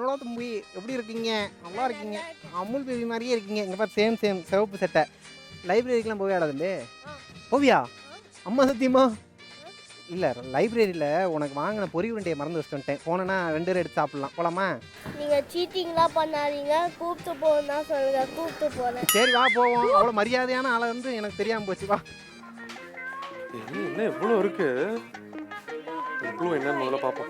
Hello தம்பி, எப்படி இருக்கீங்க? நல்லா இருக்கீங்க. அமுல் பேபி மாதிரியே இருக்கீங்க. இங்கே பாரு, சேம் சிவப்பு சட்டை. லைப்ரரிக்கெலாம் போவியாடா தம்பி? போவியா? அம்மா சத்தியமா? இல்லை, லைப்ரரியில் உனக்கு வாங்கின பொரி உருண்டையை மறந்து வச்சுட்டு வந்துட்டேன். போனேன்னா 2 பேரும் எடுத்து சாப்பிட்லாம். போகலாமா? நீங்கள் சீட்டிங்லாம் பண்ணாதீங்க, கூப்பிட்டு போகணும்னா சொல்லுங்க, கூப்பிட்டு போகிறேன். சரி வா போவோம். அவ்வளோ மரியாதையான ஆளை வந்து எனக்கு தெரியாமல் போச்சு. வா. என்ன இவ்வளோ இருக்கு? இவ்வளோ என்னன்னு முதல்ல பார்ப்போம்.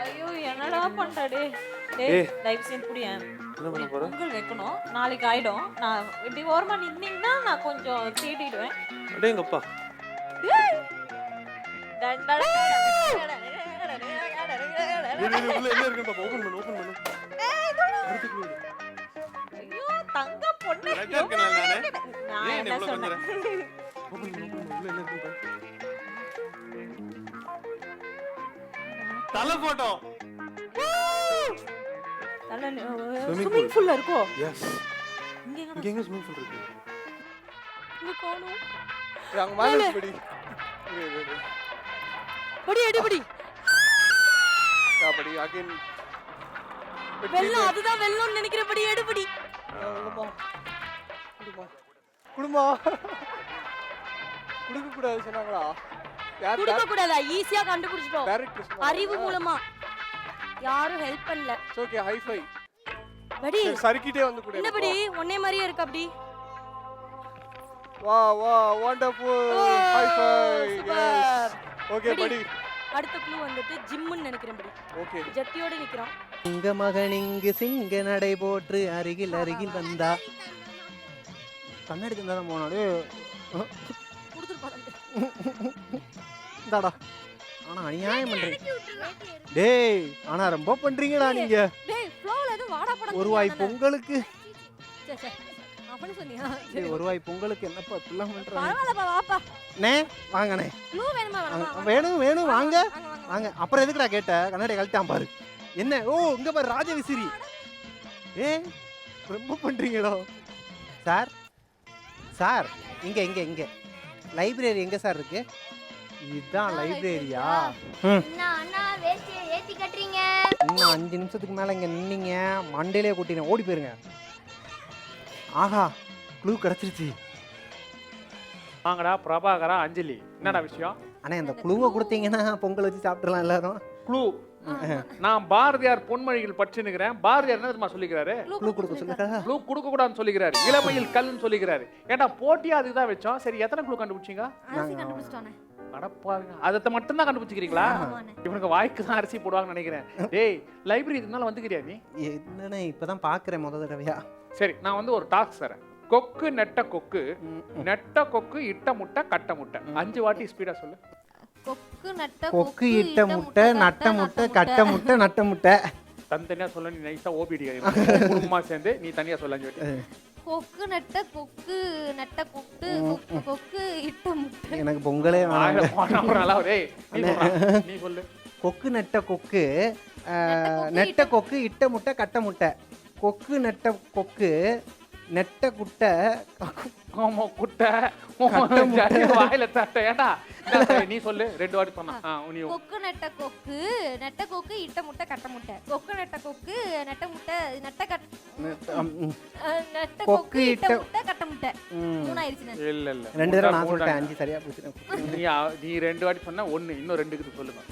ஐயோ என்னடா பண்றடே? டேய் லைவ் சென்ட் புடியா? என்ன பண்ண போற? பொங்கல் வைக்கணும், நாளைக்கு ஆயிடும். நான் இப்படி ஓரமா நின்னீங்கன்னா நான் கொஞ்சம் தேடிடுவேன். அடேங்கப்பா. உள்ள என்ன இருக்குன்னு பாப்போம். ஓபன் பண்ணு. ஐயோ தங்க பொண்ணு. கரெக்ட்டா இருக்கேனா நானே? நான் ஏன் என்ன இவ்வளவு சொன்னேன்? ஓபன் பண்ணு. உள்ள என்ன இருக்குன்னு பாரு. தலை போட்டோ. ஸ்விமிங் பூல்ல இருக்கோ? எஸ். இங்க எங்க ஸ்விமிங் பூல் இருக்கு? இங்க காணோம். அங்க மேல படி. படி அடிபடி. படி அகைன். வெல்லம் அதுதான் வெல்லம்னு நினைக்கிற படி எடுபடி. குடும்பம் குடுக்க கூடாது சொன்னாங்களா? யார் குடுக்க கூடாதா? ஈஸியா கண்டுபிடிச்சிட்டோம். டைரக்டர் அறிவு மூலமா. யாரும் ஹெல்ப் பண்ணல. Okay high five. படி சறுக்கிட்டே வந்து கூட. என்ன படி ஒண்ணே மாதிரியே இருக்கு அப்படி. வா wonderful high five. S okay படி. அடுத்த க்ளூ வந்துட்டு ஜிம்னு நினைக்கிறேன் படி. ஓகே ஜட்டியோட நிக்கறான். இங்க மகன் இங்கு சிங்க நடை போற்று அருகில் வந்தா. கண்ணாடி தந்தாதான் போனாலே இந்தாடா. ஆனா அநியாயம் பண்றீங்க. டேய் ஆனா ரொம்ப பண்றீங்கடா நீங்க. டேய் ஃப்ளோல எது வாடா படம். ஒரு வாய் பொங்கலுக்கு. சே அப்படி சொன்னியா? டேய் ஒரு வாய் பொங்கலுக்கு என்னப்பா இப்படிலாம் பண்றீங்க? பரவாயில்லப்பா வாப்பா. நே வாங்கனே. க்ளூ வேணுமா வேணாமா? வேணும் வாங்க. வாங்க. அப்புறம் எதுக்குடா கேட்ட? கண்ணாடி கழட்டான் பாரு. என்ன? ஓ இங்க பாரு ராஜ விசிறி. ரொம்ப பண்றீங்களோ? சார் இங்க லைப்ரரி எங்க சார் இருக்கு? இதுதான் லைப்ரரியா? அண்ணா வேஸ்டியை ஏற்றி கட்டுறீங்க. இன்னும் 5 நிமிஷத்துக்கு மேல இங்க நின்னீங்க மண்டையிலே கூட்டினேன். ஓடி போயிருங்க. ஆஹா க்ளூ கிடைச்சிருச்சு. வாங்கடா பிரபாகரா அஞ்சலி, என்னடா விஷயம்? அண்ணா இந்த க்ளூவை கொடுத்தீங்கன்னா பொங்கல் வச்சு சாப்பிட்டுலாம் எல்லாரும். க்ளூ நான் பாரதியார் பொன்மொழிகள் படிச்சுன்னுக்கிறேன். பாரதியார் என்ன தெரியுமா சொல்லிக்கிறாரு? க்ளூ கொடுக்க சொல்லுங்க. க்ளூ கொடுக்க கூடாதுன்னு சொல்லிக்கிறாரு. இளமையில் கல்லுன்னு சொல்லிக்கிறாரு. ஏன்டா போட்டியா அதுதான் வச்சோம். சரி எத்தனை க்ளூ கண்டுபிடிச்சீங்க? அரிசி கண்டுபிடிச்சிட்டானே. அடப்பாருங்க அதை மட்டும் தான் கண்டுபிடிச்சிக்கிறீங்களா? இவனுக்கு வாய்க்கு தான் அரிசி போடுவாங்கன்னு நினைக்கிறேன். டேய் லைப்ரரி இதனால வந்துக்கிறியா நீ? என்னண்ணே இப்பதான் பாக்குறேன் முத தடவையா. சரி நான் வந்து ஒரு டாஸ்க் தரேன். கொக்கு நெட்ட கொக்கு இட்ட முட்டை கட்ட முட்டை. 5 வாட்டி ஸ்பீடா சொல்லு. கொக்கு இட்ட முட்டை நட்ட முட்டை கட்ட முட்டை நட்ட முட்டை. தனித்தனியா சொல்ல நீ நைஸா ஓபிடி குடும்பமா சேர்ந்து நீ தனியா சொல்ல. 5 வாட்டி. கொக்கு நட்ட கொக்கு இட்ட முட்டை. எனக்கு பொங்கலே நீ சொல்லு. கொக்கு நெட்ட கொக்கு நெட்ட கொக்கு இட்ட முட்டை கட்ட முட்டை. கொக்கு நெட்ட கொக்கு நெட்ட குட்டை குட்டை வாயில தட்ட. ஏண்டா நீ சொல்லு 2 வாட்டி சொன்னா. கொக்கு நெட்ட கொக்கு இட்ட முட்டை கட்ட முட்டை. கொக்கு நெட்ட கொக்கு நெட்ட முட்டை நெட்ட கொக்கு இட்ட முட்டை கட்ட முட்டை. 3 ஆயிருச்சு. இல்ல 2 தடவை நான் சொல்லிட்டேன். 5 சரியா போச்சு. நீ 2 வாட்டி சொன்னா 1 இன்னும் 2க்கு சொல்லுங்க.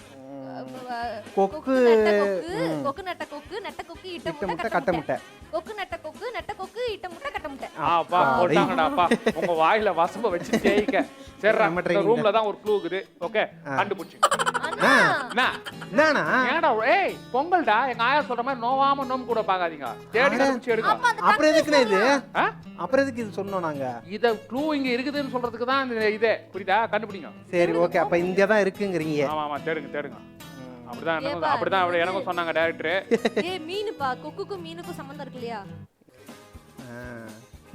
கொக்கு நெட்ட கொக்கு நெட்ட கொக்கு இட்ட முட்டை கட்ட முட்டை. கொக்கு நெட்ட கொக்கு இட்ட முட்டை கட்ட முட்டை. ஆப்பா போட்டாங்கடாப்பா. உங்க வாயில வசம்ப வச்சு தேய்க்க. சரி இந்த ரூம்ல தான் ஒரு க்ளூ இருக்குது. ஓகே கண்டுபிடிச்சு. என்னடா? ஏன்டா ஏய் பொங்கல்டா எங்க ஆயா சொல்ற மாதிரி நோவாம நோம் கூட பாக்காதீங்க. தேடி கண்டுபிடிச்சு எடுங்க. அப்புறம் எதுக்குனே இது? அப்புறம் எதுக்கு இது சொன்னோம் நாங்க? இத க்ளூ இங்க இருக்குதுன்னு சொல்றதுக்கு தான் இதே. புரியுதா? கண்டுபிடிங்க. சரி ஓகே அப்ப இங்க தான் இருக்குங்கறீங்க. ஆமா தேடுங்க. அப்படிதான் எனக்கும் சொன்னாங்க டைரக்டர். ஏய் மீனுப்பா கொக்குக்கும் மீனுக்கும் சம்பந்தம் இருக்கு இல்லையா?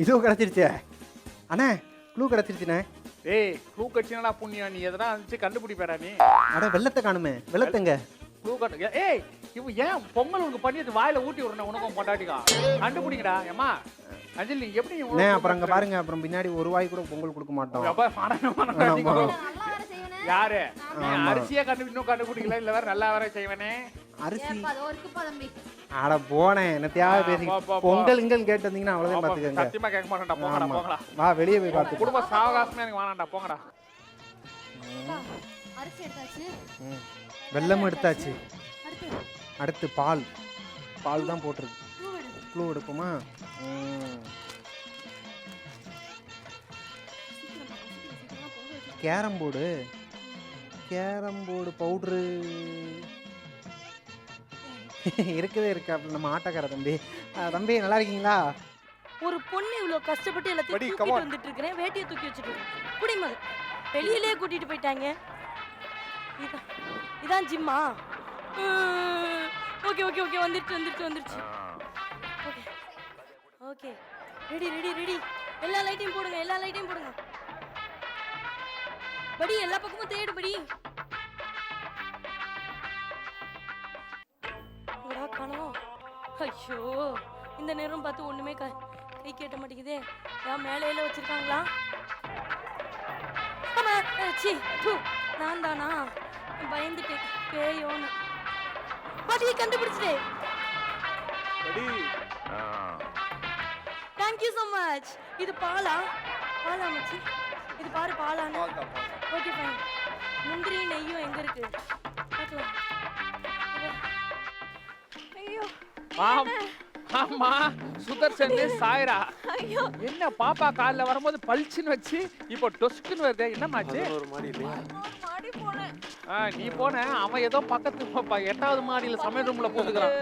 இதோ கிடைச்சிருச்சே. அண்ணே க்ளூ கிடைச்சிருச்சுனே. ஏய் க்ளூ கட்சினடா புண்ணியா நீ எதனா வந்து கண்டுபிடிப்படா நீ. அட வெள்ளத்தை காணுமே. வெள்ளத்தங்க. Clue cut. ஏய் இவ ஏன் பொங்கல் உனக்கு பண்ணிட்டு வாயில ஊட்டி விடுறன உனக்கும் பொண்டாட்டிக்கா? கண்டுபிடிங்கடா. ஏமா அஞ்சலி எப்படி நீ அப்புறம் அங்க பாருங்க அப்புறம் பின்னாடி ஒரு வாய் கூட பொங்கல் கொடுக்க மாட்டோம். அப்ப பாடணும். யாரு? நீ அரிசியை கண்டுபிடிக்கல இல்ல வேற நல்லா வேற செய்வனே. அரிசி ஏப்பா அதோ இருக்குப்பா தம்பி. அட போனேன் என்னத்தையாவது பேசி போ, போ, போ. பொங்கல் இங்கல் கேட்டு வந்தீங்கன்னா அவ்வளோதான் பார்த்துக்கங்க. சத்தியமா கேட்க மாட்டேன்டா போங்கடா ஆமா. போங்கடா. வா வெளியே போய் பார்த்து. குடும்ப சாவகாசமே எனக்கு வேணாம்டா போங்கடா. அப்பா, அரிசி எடுத்தாச்சு. வெல்லம் எடுத்தாச்சு. அடுத்து அடுத்து பால் தான் போட்டிருக்கு. பூ எடு. க்ளூ எடுப்போமா? சீக்கிரமா பொங்கல் வச்சு. கேரம் போர்டு பவுட்ரு இருக்கவே இருக்கா. அப்படி நம்ம ஆட்டக்கார தம்பி. தம்பி நல்லா இருக்கீங்களா? ஒரு பொண்ணு இவ்வளோ கஷ்டப்பட்டு எல்லாத்தையும் Buddy, come தூக்கிட்டு on. வந்துட்டு இருக்கிறேன், வேட்டியை தூக்கி வச்சுட்டு குடிமது வெளியிலே கூட்டிட்டு போயிட்டாங்க. இதான் ஜிம்மா. ஓகே ஓகே ஓகே வந்துருச்சு. Okay okay ready. எல்லா லைட்டையும் போடுங்க. படி எல்லா பக்கமும் தேடு படி. எங்கடா காணோம்? ஐயோ இந்த நேரம் பார்த்து ஒண்ணுமே கை கேட்ட மாட்டேங்குதே. ஏன் மேலையில வச்சிருக்காங்களா? ஆமா சி தூ நான் தானா பயந்துட்டேன் பேயோன்னு. பாட்டி கண்டுபிடிச்சிட்டே. Buddy. Thank you so much. இது பாலா மச்சி? இது பாரு பாலான்னு. Okay fine. முந்திரி நெய்யும் எங்க இருக்கு பார்க்கலாம். ஐயோ ஆமா சுதர்சன் சாய்ரா. ஐயோ என்ன பாப்பா காலைல வரும்போது பல்ச்சின்னு வச்சு இப்போ டொஸ்க்குன்னு வருது. என்னமாச்சு? ஒரு மாதிரி இல்லையா? மாடி போனேன். நீ போன அவன் ஏதோ பக்கத்து 8வது மாடியில சமையல் ரூம்ல போட்டுக்கிறான்.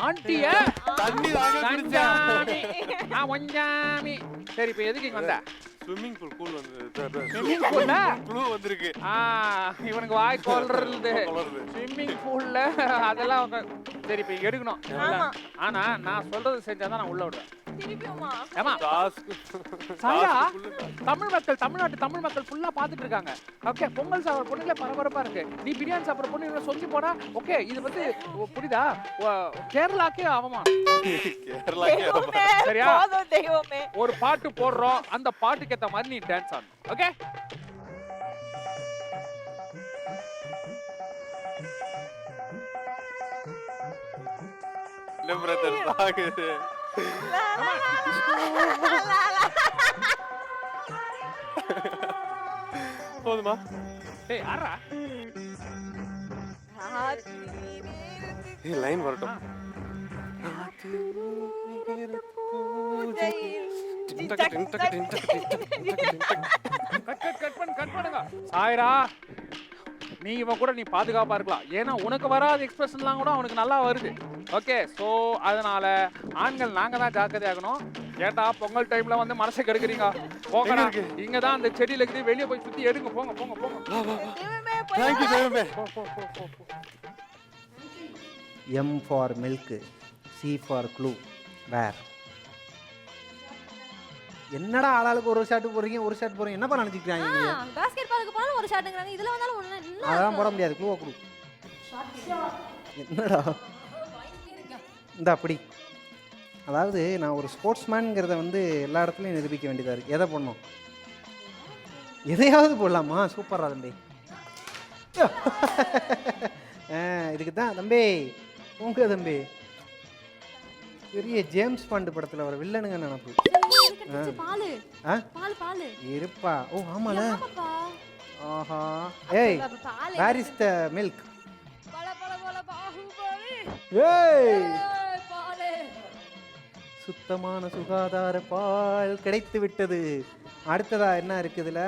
ஆண்டியா தண்ணி தாங்க குடிச்சேன். ஒஞ்சாமி. சரி இப்போ எதுக்கு இங்க வந்த? ஸ்விம்மிங் பூல் கூல் வந்து ஸ்விம்மிங் பூல்ல க்ளூ வந்திருக்கு. இவனுக்கு வாய் கொல்றது. கொல்றது. ஸ்விம்மிங் பூல்ல அதெல்லாம் சரி இப்போ எடுக்கணும். ஆனா நான் சொல்றது செஞ்சாதான் நான் உள்ள விடுறேன். திருப்பியுமா? ஏமா டாஸ்க் சாயா தமிழ்நாட்டு தமிழ் மக்கள் ஃபுல்லா பாத்துட்டு இருக்காங்க. ஓகே பொங்கல் சாப்பிட்ற பொண்ணுங்களே பரபரப்பா இருக்கு. நீ பிரியாணி சாப்பிட்ற பொண்ணு இவ்வளவு சொல்லி போனா ஓகே இது வந்து புரியுதா? கேரளாக்கே அவமா. கேரளா சரியா? தெய்வமே. ஒரு பாட்டு போடுறோம், அந்த பாட்டுக்கு ஏத்த மாதிரி நீ டான்ஸ் ஆடணும். ஓகே இல்ல பிரதர் சாகுது. போதுமா? ஏய் ஆறா ஏய் லைன் வரட்டும். கட் பண்ணுங்க. சாய்ரா நீ இவன் கூட நீ பாதுகாப்பா இருக்கலாம். ஏன்னா உனக்கு வராத எக்ஸ்பிரஷன்லாம் கூட அவனுக்கு நல்லா வருது. ஓகே ஸோ அதனால ஆண்கள் நாங்க தான் ஜாக்கிரதையாகணும். ஏட்டா பொங்கல் டைம்ல வந்து மனசை கெடுக்குறீங்க. போங்கடா. இங்க தான் அந்த செடியில இருக்குது, வெளியே போய் சுத்தி எடுங்க. போங்க. தேங்க் யூ தேவமே. M for milk, C for clue. Where என்னடா ஆளாளுக்கு ஒரு ஷாட் போடுறீங்க. என்னப்பா நினைச்சிக்கிறாங்க நீங்க? பாஸ்கெட் பாலுக்கு போனாலும் ஒரு ஷாட்டுங்கறாங்க. இதுல வந்தாலும் ஒண்ணு இல்ல. அதெல்லாம் போட முடியாது. க்ளூவை கொடு. என்னடா இந்த அப்படி அதாவது நான் ஒரு ஸ்போர்ட்ஸ்மேனுங்கிறத வந்து எல்லா இடத்துலையும் நிரூபிக்க வேண்டியதாக இருக்குது. எதை போடணும்? எதையாவது போடலாமா? சூப்பரா தம்பி. இதுக்கு தான் தம்பி உங்க தம்பி பெரிய ஜேம்ஸ் பாண்ட் படத்தில் வர வில்லனுங்க நினப்பு. பாலு ஆ பாலு இருப்பா. ஓ ஆமால. ஆமாப்பா. ஆஹா. ஏய் Balu where is the milk? பல பாகுபலி. ஏய் பாலு சுத்தமான சுகாதார பால் கிடைத்து விட்டது. அடுத்ததா என்ன இருக்குதுல?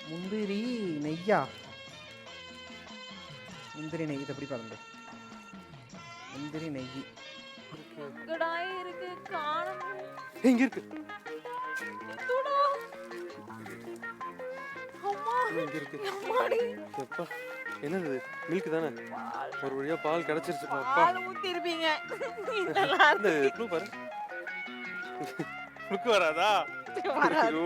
முந்திரி நெய்யா? முந்திரி நெய். இதை எப்படி பாருங்க. முந்திரி நெய் எங்கடா இருக்கு காணோம். எங்க இருக்கு? அம்மா எங்க இருக்கு? அம்மாடி எப்பா என்னது? மில்க் தானே? ஒரு வழியா பால் கிடைச்சிருச்சு. அப்பா பால் ஊத்தி இருப்பீங்க. இதெல்லாம் இந்த க்ளூ பாரு. லுக் வராதா? ஐயோ.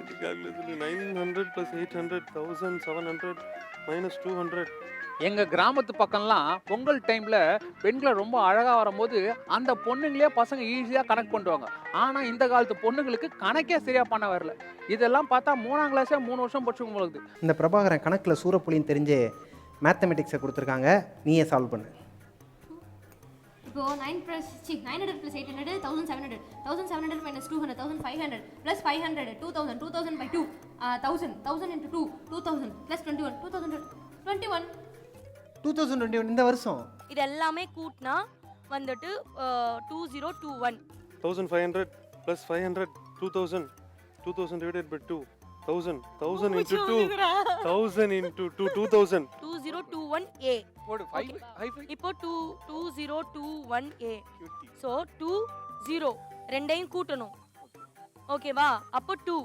இது கால்குலேஷன் 900 + 800 1700 -200. எங்க கிராமத்து பக்கம்லாம் பொங்கல் டைம்ல பெண்களை ரொம்ப அழகா வரும்போது அந்த பொண்ணுங்களே பசங்க ஈஸியா கனெக்ட் பண்ணுவாங்க. ஆனா இந்த காலத்து பொண்ணுங்களுக்கு கணக்கே சரியா பண்ண வரல. இதெல்லாம் பார்த்தா 3ஆம் கிளாஸே 3 வருஷம் படிச்சுக்கும் போகுது. இந்த பிரபாகரன் கணக்கில் சூரப்புலின்னு தெரிஞ்சே மேத்தமெட்டிக்ஸை கொடுத்துருக்காங்க, நீயே சால்வ் பண்ணு. இப்போ 900 plus 800 1700 1700 minus 200 1500 plus 500 2000 2000 by 2 1000 into 2 2000 plus 21 2021 2021 இந்த வருஷம். இது எல்லாமே கூட்டினா வந்துட்டு 2021. 1500 plus 500 2000 2000 divided by 2 1000 into 2 1000 into 2 2000 2021A. போடு Okay. இப்போ 2021A. ஸோ 20 ரெண்டையும் கூட்டணும், ஓகேவா? அப்போ 2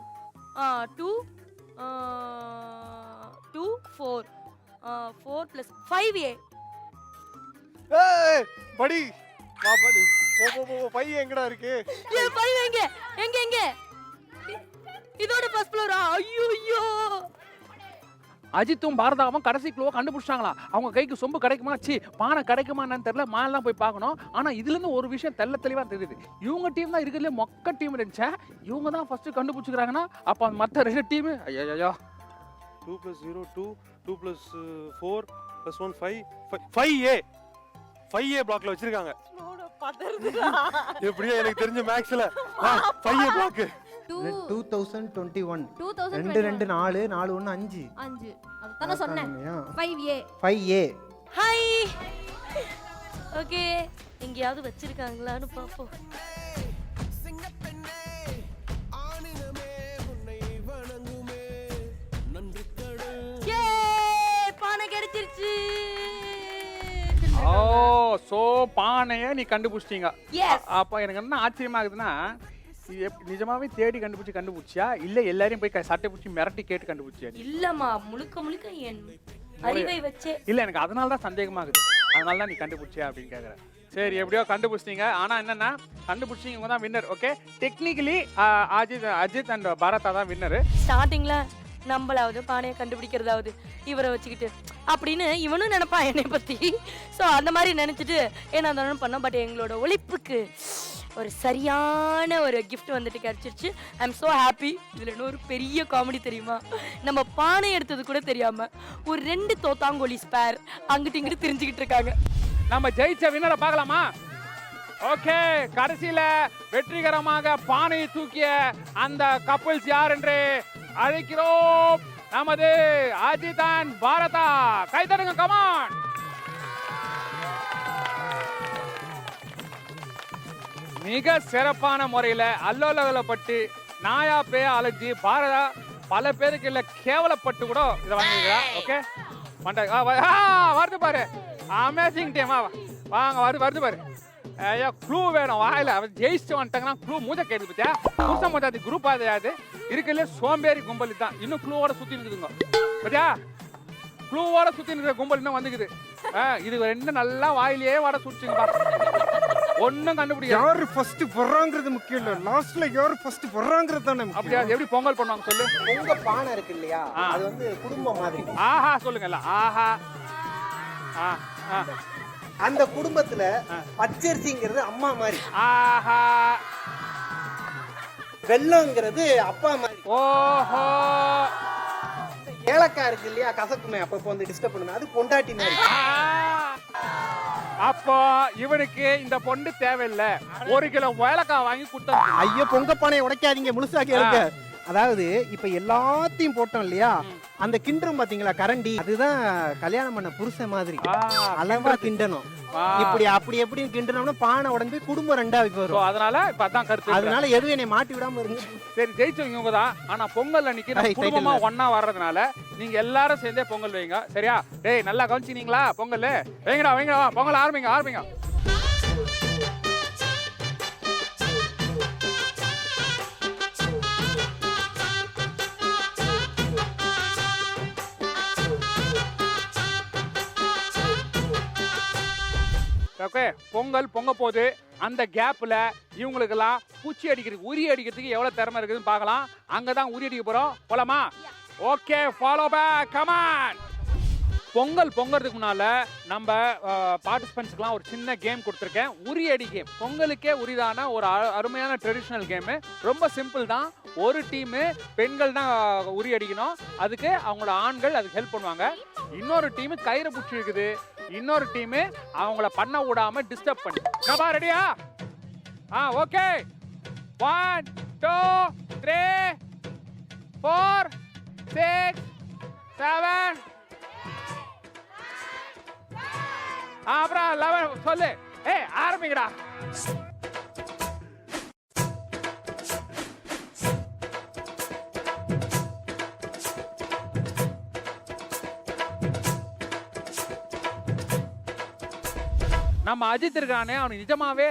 4 4 plus 5A. ஏய் படி வா படி போ பைய எங்கடா இருக்கு? ஏ 5 எங்க எங்க எங்க? இதோட ஃபர்ஸ்ட் ஃப்ளோரா? ஐயோ அஜித்தும் பாரதாவும் கடைசி க்ளூவை கண்டுபிடிச்சாங்களா? அவங்க கைக்கு சொம்பு கிடைக்குமா, பானை கிடைக்குமா என்னன்னு தெரியல, மாலாம் போய் பார்க்கணும். ஆனா இதுல இருந்து ஒரு விஷயம் தெளிவா தெரியுது, இவங்க டீம் தான் இருக்கிறதுல மொக்க டீம் இருந்துச்சு. இவங்க தான் ஃபர்ஸ்ட் கண்டுபிடிச்சிக்கிறாங்கன்னா அப்ப மற்ற 2 டீம் ஐயோ 2 plus 0 2 2 plus 4 plus 1 5A 5A பிளாக்ல வச்சிருக்காங்க. எப்படியா எனக்கு தெரிஞ்ச மேக்ஸ்ல 5A பிளாக் 2021 2021 2 2 4 4 1 5 5 அதுதானே சொன்னேன். 5A 5A. ஹாய். ஓகே, எங்கேயாவது வச்சிருக்காங்களான்னு பாப்போம். ஏ பானை கிடைச்சிருச்சு. ஓ சோ பானைய நீ கண்டுபிடிச்சிட்டீங்க. Yes. அப்ப எனக்கு என்ன ஆச்சரியமா இருக்குதுன்னா, இது நிஜமாவே தேடி கண்டுபிடிச்சியா இல்ல எல்லாரையும் போய் சட்டை பிடிச்சி மிரட்டி கேட்டு கண்டுபிடிச்சியா? இல்லம்மா, முழுக்க என் அறிவை வச்சே. இல்ல எனக்கு அதனால தான் சந்தேகமா இருக்குது, அதனால தான் நீ கண்டுபிடிச்சியா அப்படின்னு கேக்குறேன். சரி எப்படியோ கண்டுபிடிச்சிட்டீங்க. ஆனா என்னன்னா கண்டுபிடிச்சிங்க தான் winner. Okay, technically Ajith and Bharatha தான் வின்னர். ஸ்டார்டிங்ல நம்மளாவது பானையை கண்டுபிடிக்கிறதாவது இவரை வச்சுக்கிட்டு அப்படின்னு இவனும் நினைப்பான் என்னை பத்தி. ஸோ அந்த மாதிரி நினைச்சிட்டு ஏன்னா அந்த பண்ணோம். பட் எங்களோட உழைப்புக்கு ஒரு சரியான ஒரு கிஃப்ட் வந்துட்டு கிடைச்சிருச்சு. I am so happy. இதில் இன்னொரு பெரிய காமெடி தெரியுமா, நம்ம பானை எடுத்தது கூட தெரியாம ஒரு 2 தோத்தாங்கோலி ஸ்பேர் அங்கிட்டு இங்கிட்டு தெரிஞ்சுக்கிட்டு இருக்காங்க. நம்ம ஜெயிச்ச வின்னரை பார்க்கலாமா? ஓகே, கடைசியில வெற்றிகரமாக பானையை தூக்கிய அந்த கப்பல்ஸ் யார் என்று அழைக்கிறோம். நமது அஜித் அண்ட் பாரதா. கைதடுங்க, கமான். மிக சிறப்பான முறையில அல்லோலகலப்பட்டு நாயா பேய அலைஞ்சி பாரதா பல பேருக்கு இல்ல கேவலப்பட்டு கூட இதை வாங்கிக்கிறா. ஓகே, வருது பாரு, அமேசிங் டீம். வாங்க, வருது பாரு. ஐயா க்ளூ வேணும் வாயில. அவன் ஜெயிச்சு வந்துட்டாங்கன்னா க்ளூ மூஞ்ச கேட்டு பத்தியா புதுசா மொத்தம் குரூப் ஆதையாது இருக்குல்ல, சோம்பேறி கும்பல் தான் இன்னும் க்ளூவோட சுத்தி இருக்குதுங்க பத்தியா. க்ளூவோட சுத்தி இருக்கிற கும்பல் இன்னும் வந்துக்குது. இது 2 நல்லா வாயிலேயே வட சுட்டுச்சுங்கப்பா, ஒன்னும் கண்டுபிடிக்க. யாரு ஃபர்ஸ்ட் போறாங்கிறது முக்கியம் இல்ல, லாஸ்ட்ல யாரு ஃபர்ஸ்ட் போறாங்கிறது தானே. அப்படியா? எப்படி பொங்கல் பண்ணுவாங்க சொல்லு. உங்க பானை இருக்கு இல்லையா, அது வந்து குடும்பம் மாதிரி. ஆஹா சொல்லுங்கல்ல, ஆஹா. அந்த குடும்பத்துல பச்சரிசிங்கிறது அம்மா மாதிரி, ஆஹா. வெள்ளம்ங்கிறது அப்பா மாதிரி. ஓஹோ. ஏலக்காய் இருக்கு இல்லையா, கசக்குமே அப்பப்போ வந்து டிஸ்டர்ப் பண்ணுமே, அது பொண்டாட்டி மாதிரி. அப்போ இவனுக்கு இந்த பொண்டு தேவையில்லை, 1 கிலோ ஏலக்காய் வாங்கி கொடுத்தா. ஐயோ, பொங்க பானையை உடைக்காதீங்க, முழுசா கேளுங்க. அதாவது இப்ப எல்லாத்தையும் போட்டோம் இல்லையா, அந்த கிண்டரும் பாத்தீங்களா கரண்டி, அதுதான் கல்யாணம் பண்ண புருஷன் மாதிரி அளவா கிண்டணும். இப்படி அப்படி எப்படி கிண்டனோம்னா பானை உடம்பு குடும்பம் 2ஆ வரும். அதனால இப்ப அதான் கருத்து. அதனால எதுவும் என்னை மாட்டி விடாம இருங்க. சரி, ஜெயிச்சவங்க இவங்க தான். ஆனா பொங்கல் அன்னைக்கு நம்ம குடும்பமா ஒண்ணா வர்றதுனால நீங்க எல்லாரும் சேர்ந்தே பொங்கல் வைங்க, சரியா? டேய் நல்லா கவனிச்சினீங்களா? பொங்கல் வைங்கடா பொங்கல் ஆரம்பிங்க. ஓகே, பொங்கல் பொங்க போது அந்த கேப்ல இவங்களுக்கெல்லாம் பூச்சி அடிக்கிறதுக்கு உரி அடிக்கிறதுக்கு எவ்வளவு திறமை இருக்குதுன்னு பார்க்கலாம். அங்கதான் உரி அடிக்க போறோம், போலாமா? Okay, follow back, come on. Pongal பொங்கறதுக்கு முன்னால நம்ம பார்ட்டிசிபென்ட்ஸ்க்குலாம் ஒரு சின்ன கேம் கொடுத்துருக்கேன், உரியடி கேம். பொங்கலுக்கே உரிதான ஒரு அருமையான ட்ரெடிஷ்னல் கேமு. ரொம்ப சிம்பிள் தான். ஒரு டீமு பெண்கள் தான் உரி அடிக்கணும், அதுக்கு அவங்களோட ஆண்கள் அதுக்கு ஹெல்ப் பண்ணுவாங்க. இன்னொரு டீம் கயிறு பிடிச்சி இருக்குது, இன்னொரு டீம் அவங்கள பண்ண விடாம டிஸ்டர்ப் பண்ணி. என்னப்பா ரெடியா? ஓகே. 1 2 3 4 6 7 அப்புறம் 11 சொல்லு. ஆரம்பிங்கடா. நம்ம அஜித் இருக்கானே, அவனுக்கு நிஜமாவே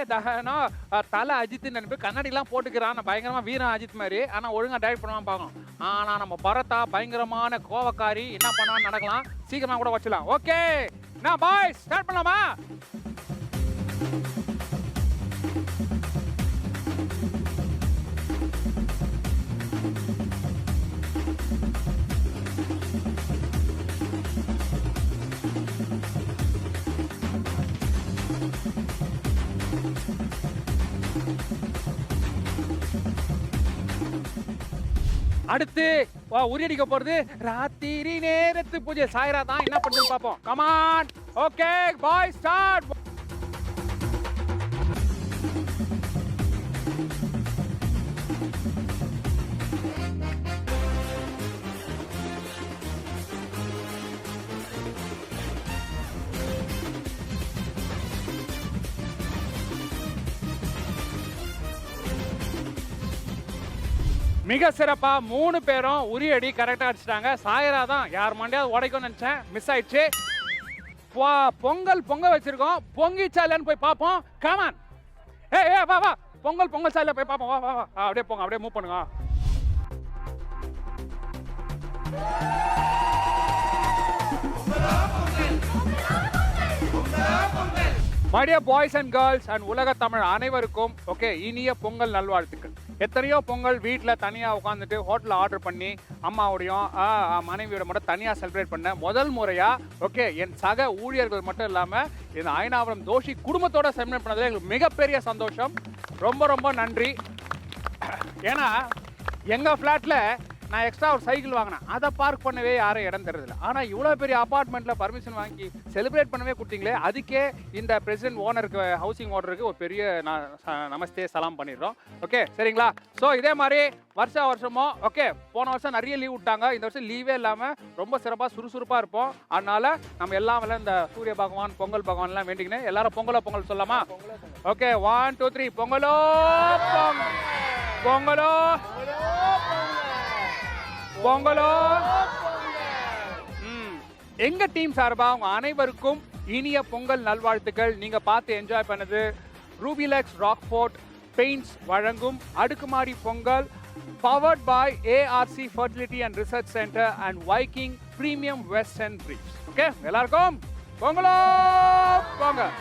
தலை அஜித் நினைப்பு, கண்ணாடிலாம் போட்டுக்கிறான், பயங்கரமா வீரன் அஜித் மாதிரி. ஆனா ஒழுங்கா டைரக்ட் பண்ணுவான் பார்க்கணும். ஆனா நம்ம பரத்தா பயங்கரமான கோவக்காரி, என்ன பண்ணான்னு நடக்கலாம், சீக்கிரமா கூட வச்சிடலாம். ஓகே நான் பாய்ஸ் ஸ்டார்ட் பண்ணலாமா? அடுத்து உரியடிக்க போறது ராத்திரி நேரத்து பூஜை. சாய்ரா தான் என்ன பண்ணுன்னு பாப்போம். கமான். Okay bye start. மிக சிறப்பா 3 பேரும் உரியடி கரெக்டா அடிச்சிட்டாங்க. சாயரா தான் யார் மண்டையாவது உடைக்கும்னு நினைச்சேன், மிஸ் ஆயிடுச்சு. பொங்கல் பொங்க வச்சிருக்கோம், பொங்கிச்சா இல்லைன்னு போய் பார்ப்போம். கமான். வா வா, பொங்கல் சாலையில போய் பார்ப்போம். வா வா வா, அப்படியே போங்க, அப்படியே மூவ் பண்ணுங்க. My dear boys and girls and உலக தமிழ் அனைவருக்கும் ஓகே இனிய பொங்கல் நல்வாழ்த்துக்கள். எத்தனையோ பொங்கல் வீட்டில் தனியாக உட்காந்துட்டு ஹோட்டலில் ஆர்டர் பண்ணி அம்மாவோடையும் மனைவியோட மட்டும் தனியாக செலிப்ரேட் பண்ண முதல் முறையாக ஓகே என் சக ஊழியர்கள் மட்டும் இல்லாமல் இந்த அயனாவரம் தோஷி குடும்பத்தோட செலிப்ரேட் பண்ணதில் எங்களுக்கு மிகப்பெரிய சந்தோஷம். ரொம்ப ரொம்ப நன்றி. ஏன்னா எங்கள் ஃப்ளாட்டில் நான் எக்ஸ்ட்ரா ஒரு சைக்கிள் வாங்கினேன், அதை பார்க் பண்ணவே யாரும் இடம் தரதில்லை. ஆனால் இவ்வளோ பெரிய அப்பார்ட்மெண்ட்டில் பர்மிஷன் வாங்கி செலிப்ரேட் பண்ணவே கொடுத்தீங்களே, அதுக்கே இந்த பிரசிடென்ட் ஓனருக்கு ஹவுசிங் ஓனருக்கு ஒரு பெரிய நமஸ்தே சலாம் பண்ணிடுறோம். ஓகே சரிங்களா? ஸோ இதே மாதிரி வருஷமும் ஓகே போன வருஷம் நிறைய லீவ் விட்டாங்க, இந்த வருஷம் லீவே இல்லாமல் ரொம்ப சிறப்பாக சுறுசுறுப்பாக இருப்போம். அதனால நம்ம எல்லாம் இந்த சூரிய பகவான் பொங்கல் பகவான்லாம் வேண்டிக்கினேன். எல்லாரும் பொங்கல் சொல்லலாமா? ஓகே 1 2 3 பொங்கலோ பொங்கலோ பொங்கலோ. எங்க டீம் சார்பா உங்க அனைவருக்கும் இனிய பொங்கல் நல்வாழ்த்துக்கள். நீங்க பார்த்து என்ஜாய் பண்ணது ரூபிலெக்ஸ் ராக்ஃபோர்ட் பெயிண்ட்ஸ் வழங்கும் அடுக்குமாடி Pongal, powered by ARC Fertility and Research Center and Viking Premium Western Briefs. Okay எல்லாருக்கும் பொங்கலோ பொங்கல்.